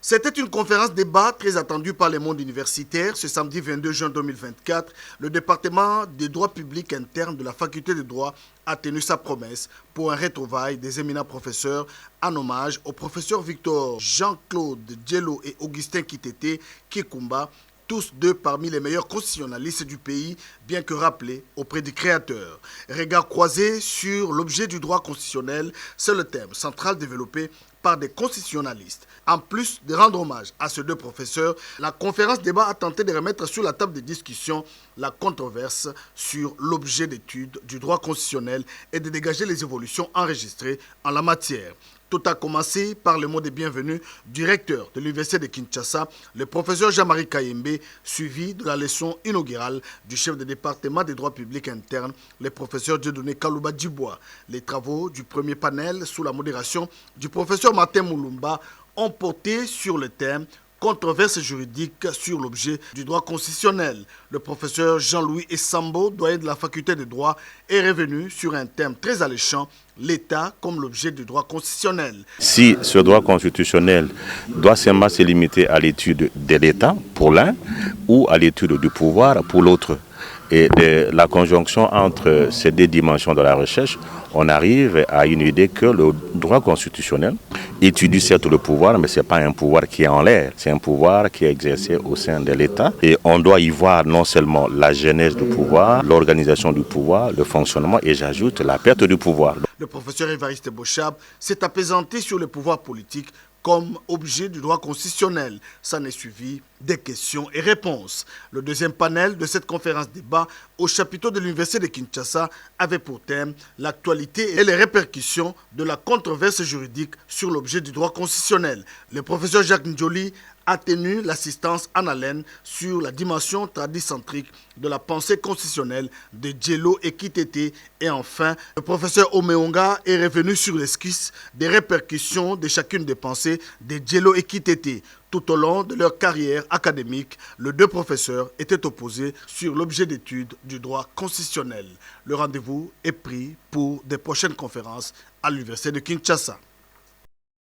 C'était une conférence débat très attendue par le monde universitaire. Ce samedi 22 juin 2024, le département des droits publics internes de la faculté de droit a tenu sa promesse pour un retrouvaille des éminents professeurs en hommage aux professeurs Victor Jean-Claude Djello et Augustin Kitete Kikumba, tous deux parmi les meilleurs constitutionnalistes du pays, bien que rappelés auprès du créateur. Regard croisé sur l'objet du droit constitutionnel, c'est le thème central développé par des constitutionnalistes. En plus de rendre hommage à ces deux professeurs, la conférence débat a tenté de remettre sur la table de discussion la controverse sur l'objet d'étude du droit constitutionnel et de dégager les évolutions enregistrées en la matière. Tout a commencé par le mot de bienvenue du recteur de l'Université de Kinshasa, le professeur Jean-Marie Kayembe, suivi de la leçon inaugurale du chef de département des droits publics internes, le professeur Dieudonné Kalouba Djibois. Les travaux du premier panel, sous la modération du professeur Martin Moulumba, ont porté sur le thème controverse juridique sur l'objet du droit constitutionnel. Le professeur Jean-Louis Essambo, doyen de la faculté de droit, est revenu sur un thème très alléchant, l'État comme l'objet du droit constitutionnel. Si ce droit constitutionnel doit seulement se limiter à l'étude de l'État pour l'un ou à l'étude du pouvoir pour l'autre, et de la conjonction entre ces deux dimensions de la recherche, on arrive à une idée que le droit constitutionnel étudie certes le pouvoir, mais ce n'est pas un pouvoir qui est en l'air, c'est un pouvoir qui est exercé au sein de l'État. Et on doit y voir non seulement la genèse du pouvoir, l'organisation du pouvoir, le fonctionnement, et j'ajoute la perte du pouvoir. Le professeur Évariste Bochab s'est apaisanté sur le pouvoir politique comme objet du droit constitutionnel. S'en est suivi des questions et réponses. Le deuxième panel de cette conférence débat au chapiteau de l'Université de Kinshasa avait pour thème l'actualité et les répercussions de la controverse juridique sur l'objet du droit constitutionnel. Le professeur Jacques Ndjoli a tenu l'assistance en haleine sur la dimension tradicentrique de la pensée constitutionnelle de Djello et Kitete. Et enfin, le professeur Omeonga est revenu sur l'esquisse des répercussions de chacune des pensées de Djello et Kitete. Tout au long de leur carrière académique, les deux professeurs étaient opposés sur l'objet d'étude du droit constitutionnel. Le rendez-vous est pris pour des prochaines conférences à l'Université de Kinshasa.